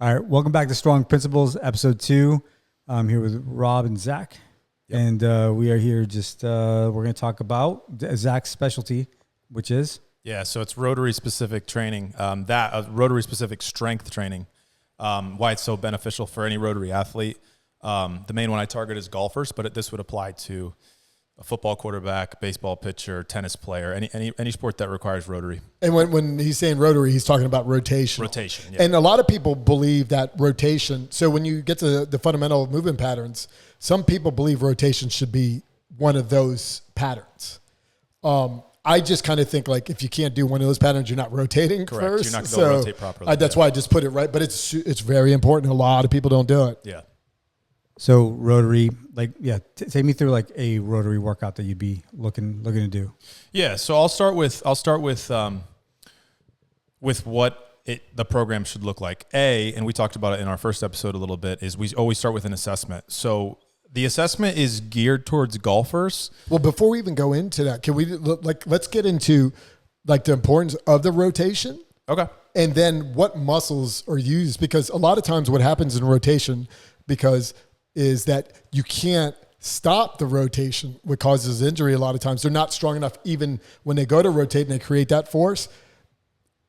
All right, welcome back to Strong Principles, episode 2. I'm here with Rob and Zach, and we are here we're going to talk about Zach's specialty, which is? Yeah, so it's rotary-specific training, rotary-specific strength training, why it's so beneficial for any rotary athlete. The main one I target is golfers, but this would apply to a football quarterback, baseball pitcher, tennis player, any sport that requires rotary. And when he's saying rotary, he's talking about rotation. Rotation, yeah. And a lot of people believe that rotation, so when you get to the fundamental movement patterns, some people believe rotation should be one of those patterns. I just kind of think like if you can't do one of those patterns, you're not rotating. Correct. First. You're not going to rotate properly. That's why I just put it right. But it's very important. A lot of people don't do it. Yeah. So rotary, take me through like a rotary workout that you'd be looking to do. Yeah. So I'll start with what the program should look like. And we talked about it in our first episode a little bit, is we always start with an assessment. So the assessment is geared towards golfers. Well, before we even go into that, can we let's get into like the importance of the rotation. Okay. And then what muscles are used, because a lot of times what happens in rotation is that you can't stop the rotation, what causes injury a lot of times. They're not strong enough even when they go to rotate and they create that force.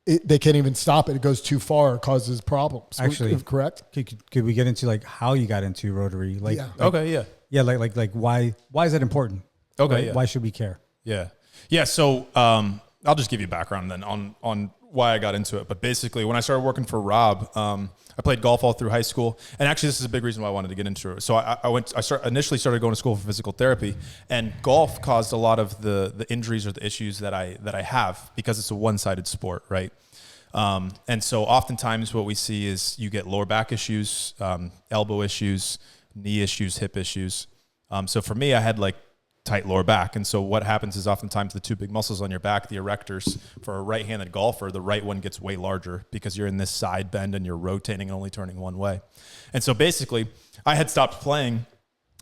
They can't even stop it. It goes too far. It causes problems. Actually, correct? Could we get into like how you got into rotary? Yeah, like why is that important? Okay, right? yeah. Why should we care? Yeah. So I'll just give you background then on why I got into it. But basically, when I started working for Rob, I played golf all through high school. And actually, this is a big reason why I wanted to get into it. So I initially started going to school for physical therapy, and golf caused a lot of the injuries or the issues that I have because it's a one-sided sport, right? And so oftentimes what we see is you get lower back issues, elbow issues, knee issues, hip issues. So for me, I had like tight lower back. And so what happens is oftentimes the two big muscles on your back, the erectors, for a right-handed golfer, the right one gets way larger because you're in this side bend and you're rotating and only turning one way. And so basically I had stopped playing,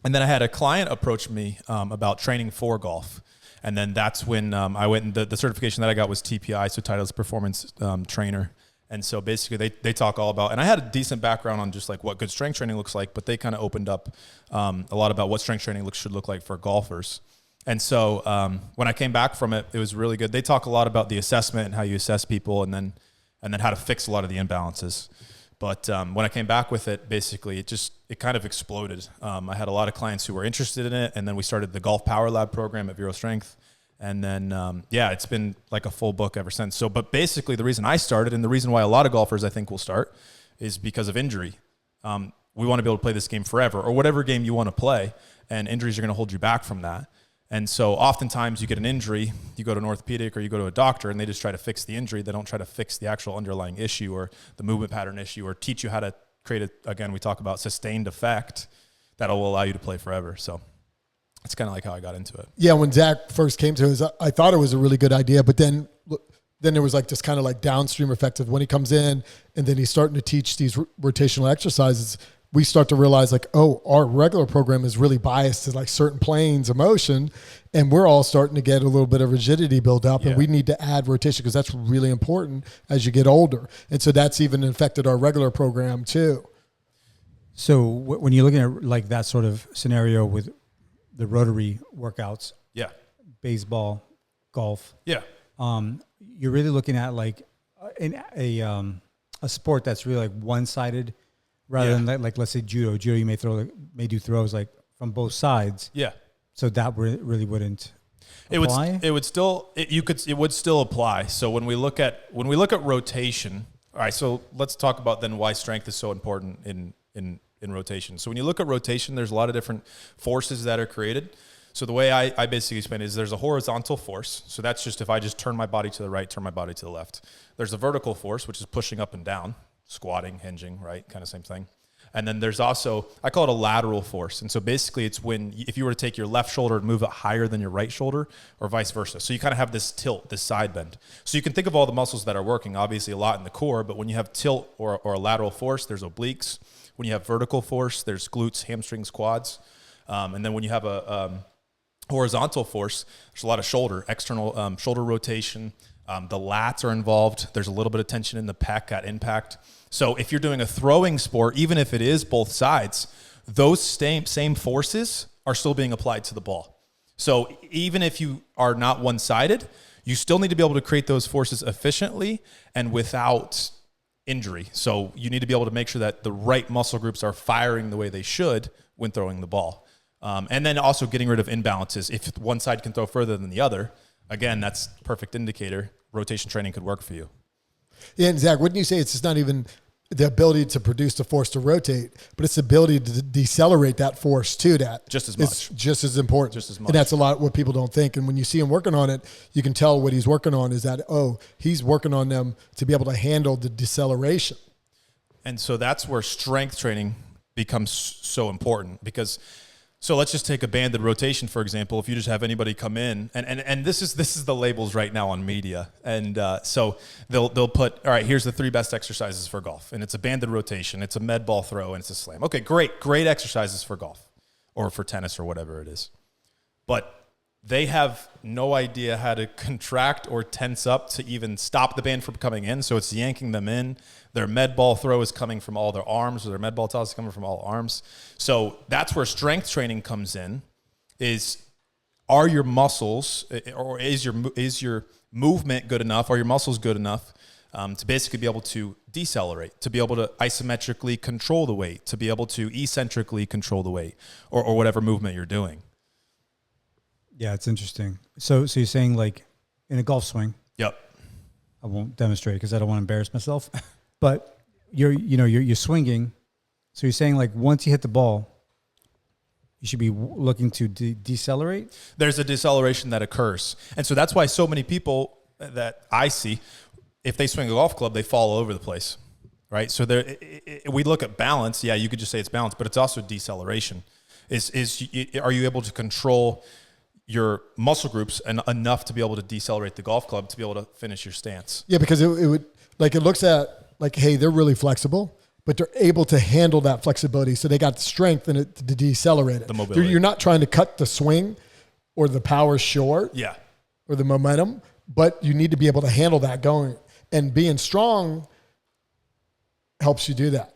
and then I had a client approach me about training for golf. And then that's when I went, and the certification that I got was TPI, so Titleist Performance Trainer. And so basically they talk all about, and I had a decent background on just like what good strength training looks like, but they kind of opened up a lot about what strength training should look like for golfers. And so when I came back from it, it was really good. They talk a lot about the assessment and how you assess people, and then how to fix a lot of the imbalances. But when I came back with it, basically it kind of exploded. I had a lot of clients who were interested in it, and then we started the Golf Power Lab program at Vero Strength. And then, it's been like a full book ever since. So, but basically the reason I started, and the reason why a lot of golfers I think will start, is because of injury. We want to be able to play this game forever, or whatever game you want to play, and injuries are going to hold you back from that. And so oftentimes you get an injury, you go to an orthopedic or you go to a doctor, and they just try to fix the injury. They don't try to fix the actual underlying issue or the movement pattern issue, or teach you how to create again, we talk about sustained effect that will allow you to play forever. So it's kind of like how I got into it. Yeah, when Zach first came to us, I thought it was a really good idea, but then there was like this kind of like downstream effect of when he comes in and then he's starting to teach these rotational exercises. We start to realize like, oh, our regular program is really biased to like certain planes of motion, and we're all starting to get a little bit of rigidity build up, and we need to add rotation because that's really important as you get older. And so that's even affected our regular program too. So when you're looking at like that sort of scenario with the rotary workouts, baseball, golf, you're really looking at like in a sport that's really like one-sided, rather than like let's say judo. Judo, you may do throws like from both sides. Yeah. So that really wouldn't apply? It would still apply. So when we look at rotation, all right. So let's talk about then why strength is so important in rotation. So when you look at rotation, there's a lot of different forces that are created. So the way I basically explain it is there's a horizontal force. So that's just if I just turn my body to the right, turn my body to the left. There's a vertical force, which is pushing up and down, squatting, hinging, right? Kind of same thing. And then there's also, I call it a lateral force. And so basically it's if you were to take your left shoulder and move it higher than your right shoulder, or vice versa. So you kind of have this tilt, this side bend. So you can think of all the muscles that are working, obviously a lot in the core, but when you have tilt or a lateral force, there's obliques. When you have vertical force, there's glutes, hamstrings, quads. And then when you have a horizontal force, there's a lot of shoulder, external shoulder rotation. The lats are involved. There's a little bit of tension in the pec at impact. So if you're doing a throwing sport, even if it is both sides, those same forces are still being applied to the ball. So even if you are not one-sided, you still need to be able to create those forces efficiently and without injury. So you need to be able to make sure that the right muscle groups are firing the way they should when throwing the ball. And then also getting rid of imbalances. If one side can throw further than the other, again, that's a perfect indicator. Rotation training could work for you. Yeah, and Zach, wouldn't you say it's just not even the ability to produce the force to rotate, but it's the ability to decelerate that force too? That just as much, just as important, just as much. And that's a lot what people don't think. And when you see him working on it, you can tell what he's working on is that he's working on them to be able to handle the deceleration. And so that's where strength training becomes so important because. So let's just take a banded rotation, for example. If you just have anybody come in, and this is the labels right now on media, and so they'll put, all right, here's the 3 best exercises for golf, and it's a banded rotation, it's a med ball throw, and it's a slam. Okay, great exercises for golf, or for tennis, or whatever it is, but they have no idea how to contract or tense up to even stop the band from coming in. So it's yanking them in. Their med ball throw is coming from all their arms, or their med ball toss is coming from all arms. So that's where strength training comes in. Are your muscles, or is your movement good enough? Are your muscles good enough to basically be able to decelerate, to be able to isometrically control the weight, to be able to eccentrically control the weight, or whatever movement you're doing? Yeah, it's interesting. So you're saying like in a golf swing. Yep. I won't demonstrate because I don't want to embarrass myself. But you're swinging. So you're saying like once you hit the ball, you should be looking to decelerate? There's a deceleration that occurs. And so that's why so many people that I see, if they swing a golf club, they fall all over the place, right? So we look at balance. Yeah, you could just say it's balance, but it's also deceleration. Are you able to control your muscle groups and enough to be able to decelerate the golf club to be able to finish your stance? Yeah, because it would, like, it looks at like, hey, they're really flexible, but they're able to handle that flexibility. So they got the strength in it to decelerate it. The mobility. You're not trying to cut the swing or the power short. Yeah. Or the momentum, but you need to be able to handle that going, and being strong helps you do that.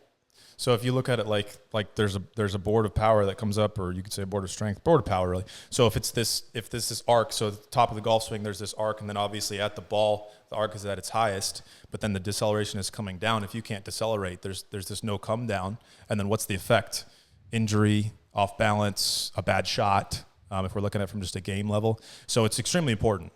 So if you look at it like there's a board of power that comes up, or you could say a board of strength, board of power really. So if this arc, so at the top of the golf swing, there's this arc, and then obviously at the ball, the arc is at its highest, but then the deceleration is coming down. If you can't decelerate, there's this no come down, and then what's the effect? Injury, off balance, a bad shot. If we're looking at it from just a game level. So it's extremely important,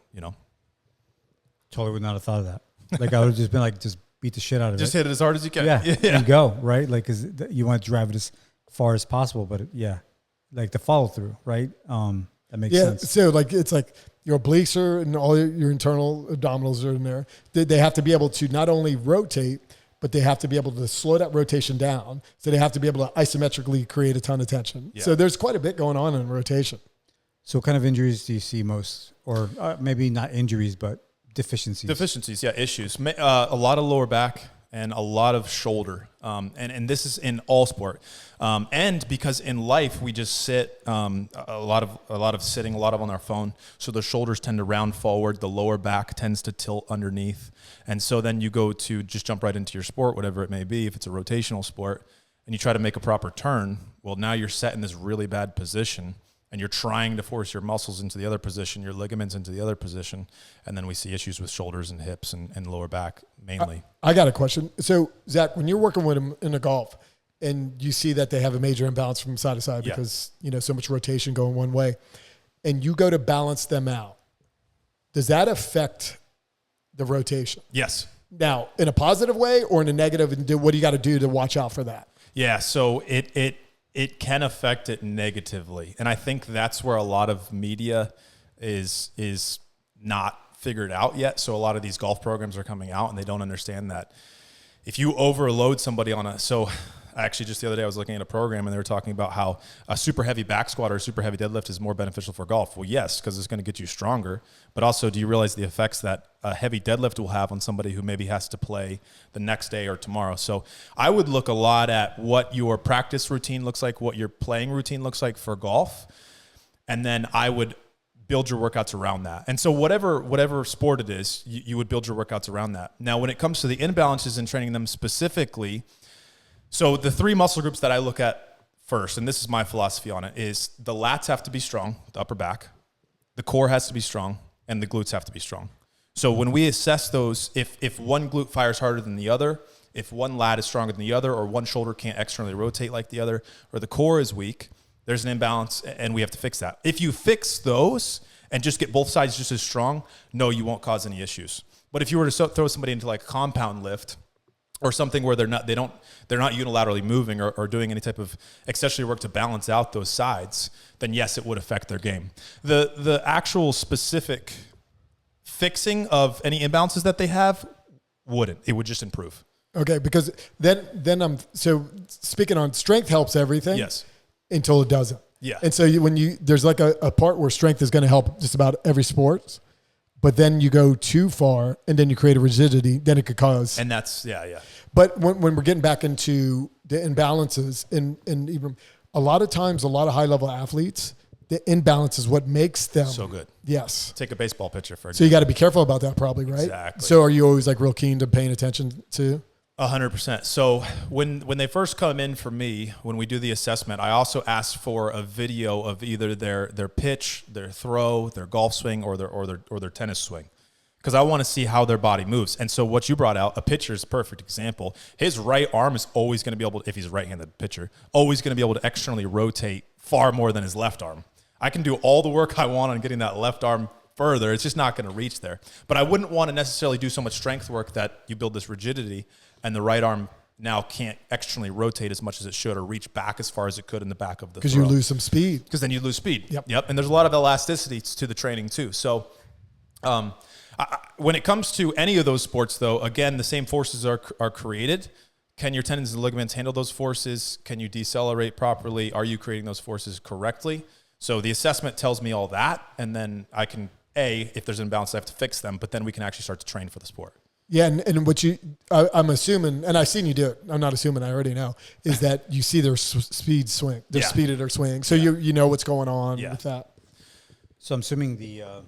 Totally would not have thought of that. Like I would have just been like, just beat the shit out of it. Just hit it as hard as you can. Yeah. And go, right? Like, because you want to drive it as far as possible, but like the follow through, right? That makes sense. So like, it's like your obliques are, and all your internal abdominals are in there. They have to be able to not only rotate, but they have to be able to slow that rotation down. So they have to be able to isometrically create a ton of tension. Yeah. So there's quite a bit going on in rotation. So what kind of injuries do you see most? Or maybe not injuries, but deficiencies? Deficiencies, yeah, issues. A lot of lower back and a lot of shoulder. And this is in all sport. And because in life we just sit, a lot of sitting, a lot of on our phone. So the shoulders tend to round forward. The lower back tends to tilt underneath. And so then you go to just jump right into your sport, whatever it may be, if it's a rotational sport, and you try to make a proper turn. Well, now you're set in this really bad position, and you're trying to force your muscles into the other position, your ligaments into the other position, and then we see issues with shoulders and hips and lower back mainly. I got a question. So, Zach, when you're working with them in a golf and you see that they have a major imbalance from side to side because, so much rotation going one way, and you go to balance them out, does that affect the rotation? Yes. Now, in a positive way or in a negative, and what do you got to do to watch out for that? Yeah, so it can affect it negatively. And I think that's where a lot of media is not figured out yet. So a lot of these golf programs are coming out and they don't understand that if you overload somebody so actually just the other day I was looking at a program and they were talking about how a super heavy back squat or a super heavy deadlift is more beneficial for golf. Well, yes, because it's going to get you stronger. But also, do you realize the effects that a heavy deadlift will have on somebody who maybe has to play the next day or tomorrow? So I would look a lot at what your practice routine looks like, what your playing routine looks like for golf. And then I would build your workouts around that. And so whatever sport it is, you would build your workouts around that. Now, when it comes to the imbalances and training them specifically, so the 3 muscle groups that I look at first, and this is my philosophy on it, is the lats have to be strong, the upper back, the core has to be strong, and the glutes have to be strong. So when we assess those, if one glute fires harder than the other, if one lat is stronger than the other, or one shoulder can't externally rotate like the other, or the core is weak, there's an imbalance, and we have to fix that. If you fix those and just get both sides just as strong, no, you won't cause any issues. But if you were to throw somebody into like a compound lift or something where they're not unilaterally moving or doing any type of accessory work to balance out those sides, then yes, it would affect their game. The actual specific fixing of any imbalances that they have wouldn't. It would just improve. Okay, because then I'm so speaking on strength helps everything. Yes. Until it doesn't. Yeah. And so there's like a part where strength is going to help just about every sport, but then you go too far and then you create a rigidity, then it could cause. And that's yeah. But when we're getting back into the imbalances and even a lot of times, a lot of high level athletes, the imbalance is what makes them so good. Yes. Take a baseball pitcher for example. So you got to be careful about that probably, right? Exactly. So are you always like real keen to paying attention to? 100%. So when they first come in for me, when we do the assessment, I also ask for a video of either their pitch, their throw, their golf swing, or their tennis swing, because I want to see how their body moves. And so what you brought out, a pitcher is a perfect example. His right arm is always going to be able to, if he's a right-handed pitcher, always going to be able to externally rotate far more than his left arm. I can do all the work I want on getting that left arm further. It's just not going to reach there. But I wouldn't want to necessarily do so much strength work that you build this rigidity and the right arm now can't externally rotate as much as it should or reach back as far as it could in the back of the throw. Because you lose some speed. Because then you lose speed. Yep. And there's a lot of elasticity to the training too. So when it comes to any of those sports, though, again, the same forces are created. Can your tendons and ligaments handle those forces? Can you decelerate properly? Are you creating those forces correctly? So the assessment tells me all that, and then I can, if there's an imbalance, I have to fix them, but then we can actually start to train for the sport. Yeah, and what I'm assuming, and I've seen you do it, I'm not assuming, I already know, is that you see their speed swing, their speed of their swing, so you know what's going on with that. So I'm assuming the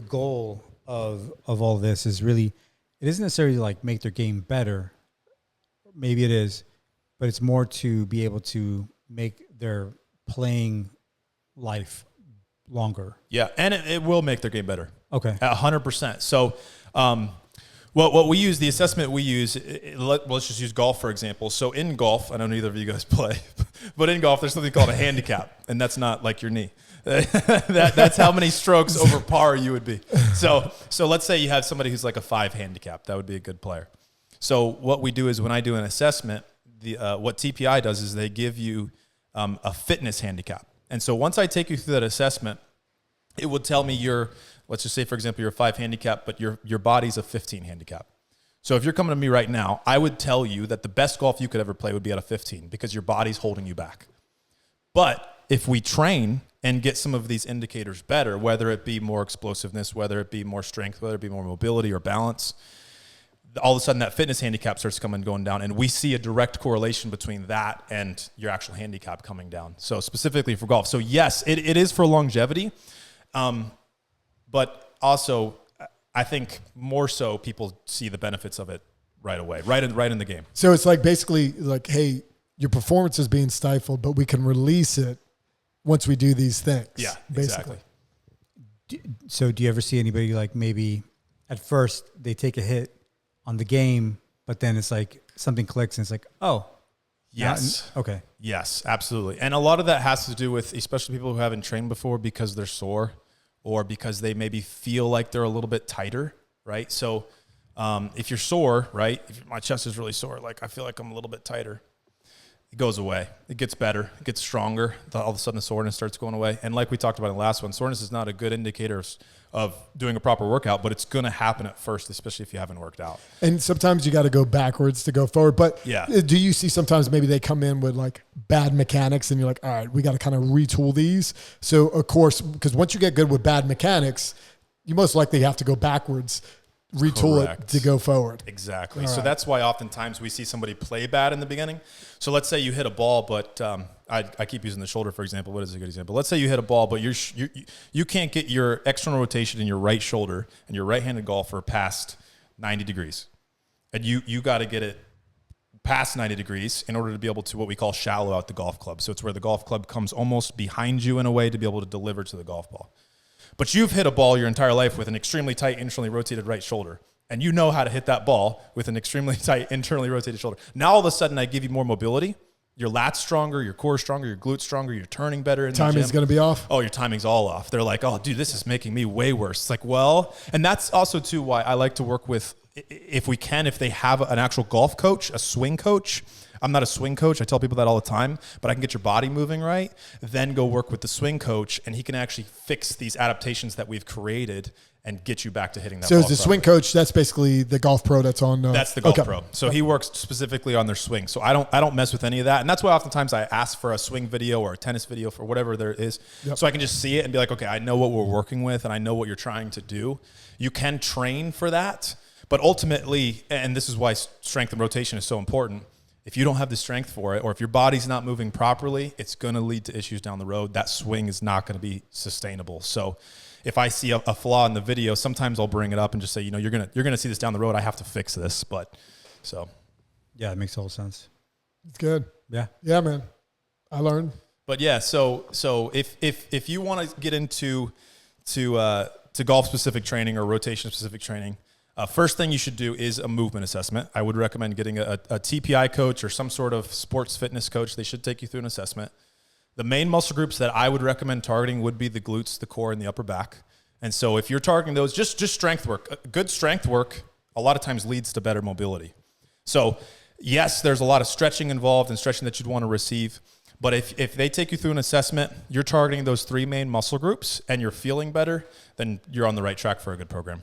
goal of all this is really, it isn't necessarily like make their game better, maybe it is, but it's more to be able to make their playing life longer. Yeah, and it will make their game better. Okay. 100%. So what we use, the assessment we use, let's just use golf, for example. So in golf, I know neither of you guys play, but in golf, there's something called a handicap, and that's not like your knee. That's how many strokes over par you would be. So let's say you have somebody who's like a 5 handicap. That would be a good player. So what we do is when I do an assessment, what TPI does is they give you a fitness handicap. And so once I take you through that assessment, it would tell me let's just say, for example, you're a 5 handicap, but your body's a 15 handicap. So if you're coming to me right now, I would tell you that the best golf you could ever play would be at a 15 because your body's holding you back. But if we train and get some of these indicators better, whether it be more explosiveness, whether it be more strength, whether it be more mobility or balance, all of a sudden that fitness handicap starts going down, and we see a direct correlation between that and your actual handicap coming down. So specifically for golf. So yes, it is for longevity. But also I think more so people see the benefits of it right away, right in the game. So it's like basically like, hey, your performance is being stifled, but we can release it once we do these things. Yeah, basically. exactly. So do you ever see anybody like maybe at first they take a hit on the game, but then it's like something clicks and it's like, oh, yes. Okay. Yes, absolutely. And a lot of that has to do with, especially people who haven't trained before because they're sore or because they maybe feel like they're a little bit tighter, right? So if you're sore, right, if my chest is really sore, like I feel like I'm a little bit tighter, it goes away. It gets better. It gets stronger. All of a sudden the soreness starts going away. And like we talked about in the last one, soreness is not a good indicator of doing a proper workout, but it's going to happen at first, especially if you haven't worked out. And sometimes you got to go backwards to go forward. But yeah. Do you see sometimes maybe they come in with like bad mechanics and you're like, all right, we got to kind of retool these. So of course, because once you get good with bad mechanics, you most likely have to go backwards. retool it to go forward. Exactly. So that's why oftentimes we see somebody play bad in the beginning. So let's say you hit a ball, but I keep using the shoulder, for example. What is a good example? Let's say you hit a ball, but you can't get your external rotation in your right shoulder and your right-handed golfer past 90 degrees. And you got to get it past 90 degrees in order to be able to what we call shallow out the golf club. So it's where the golf club comes almost behind you in a way to be able to deliver to the golf ball. But you've hit a ball your entire life with an extremely tight, internally rotated right shoulder. And you know how to hit that ball with an extremely tight, internally rotated shoulder. Now, all of a sudden, I give you more mobility. Your lat's stronger, your core's stronger, your glute's stronger, you're turning better in the gym. Timing's going to be off? Oh, your timing's all off. They're like, oh, dude, this is making me way worse. It's like, well, and that's also, too, why I like to work with, if they have an actual golf coach, a swing coach. I'm not a swing coach. I tell people that all the time, but I can get your body moving right, then go work with the swing coach, and he can actually fix these adaptations that we've created and get you back to hitting that ball. So is the swing coach, that's basically the golf pro that's on? That's the golf pro. So he works specifically on their swing. So I don't mess with any of that. And that's why oftentimes I ask for a swing video or a tennis video for whatever there is. Yep. So I can just see it and be like, okay, I know what we're working with and I know what you're trying to do. You can train for that. But ultimately, and this is why strength and rotation is so important, if you don't have the strength for it, or if your body's not moving properly, it's going to lead to issues down the road. That swing is not going to be sustainable. So if I see a flaw in the video, sometimes I'll bring it up and just say, you're going to see this down the road. I have to fix this. But so. Yeah, it makes total sense. It's good. Yeah. Yeah, man. I learned. But yeah, so if you want to get into golf specific training or rotation specific training, first thing you should do is a movement assessment. I would recommend getting a TPI coach or some sort of sports fitness coach. They should take you through an assessment. The main muscle groups that I would recommend targeting would be the glutes, the core, and the upper back. And so if you're targeting those, just strength work. Good strength work a lot of times leads to better mobility. So yes, there's a lot of stretching involved and stretching that you'd want to receive. But if they take you through an assessment, you're targeting those three main muscle groups and you're feeling better, then you're on the right track for a good program.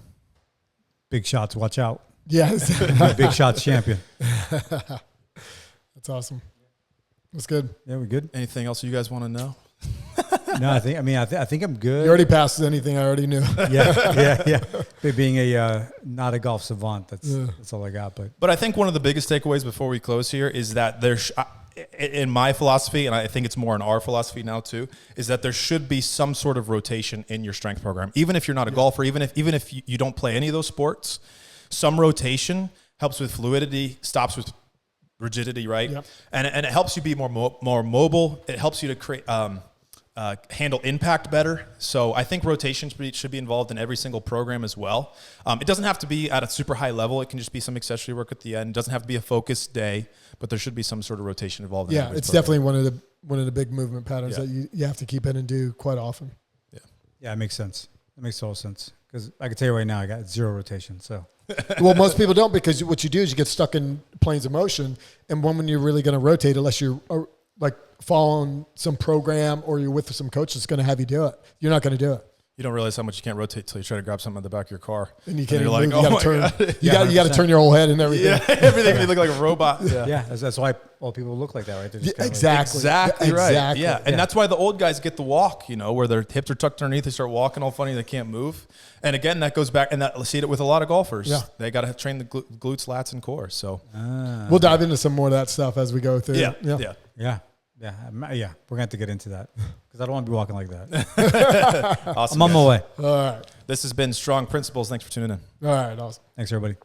Big shots, watch out. Yes. Big shots champion. That's awesome. That's good. Yeah, we good? Anything else you guys want to know? No, I think I'm good. You already passed anything I already knew. Yeah. Being a not a golf savant, that's all I got. But I think one of the biggest takeaways before we close here is that in my philosophy, and I think it's more in our philosophy now too, is that there should be some sort of rotation in your strength program. Even if you're not a golfer, even if you don't play any of those sports, some rotation helps with fluidity, stops with rigidity, right? Yep. And it helps you be more mobile. It helps you to create handle impact better. So I think rotation should be involved in every single program as well. It doesn't have to be at a super high level. It can just be some accessory work at the end. It doesn't have to be a focused day, but there should be some sort of rotation involved. Yeah, it's definitely one of the big movement patterns that you have to keep in and do quite often. Yeah, it makes sense. It makes total sense. Because I can tell you right now, I got zero rotation. So, well, most people don't, because what you do is you get stuck in planes of motion, and when you're really going to rotate, unless you're like following some program or you're with some coach that's going to have you do it, you're not going to do it. You don't realize how much you can't rotate till you try to grab something at the back of your car. And you can't even move. You got to turn. You got to turn your whole head and everything. Yeah, everything. You look like a robot. Yeah, that's why all people look like that, right? They're just exactly right. Exactly. Yeah, and that's why the old guys get the walk. Where their hips are tucked underneath, they start walking all funny, they can't move. And again, that goes back, and I see it with a lot of golfers. Yeah. They got to train the glutes, lats, and core. So we'll dive into some more of that stuff as we go through. Yeah. We're gonna have to get into that because I don't want to be walking like that. Awesome. I'm on my way. All right. This has been Strong Principles. Thanks for tuning in. All right. Awesome. Thanks, everybody.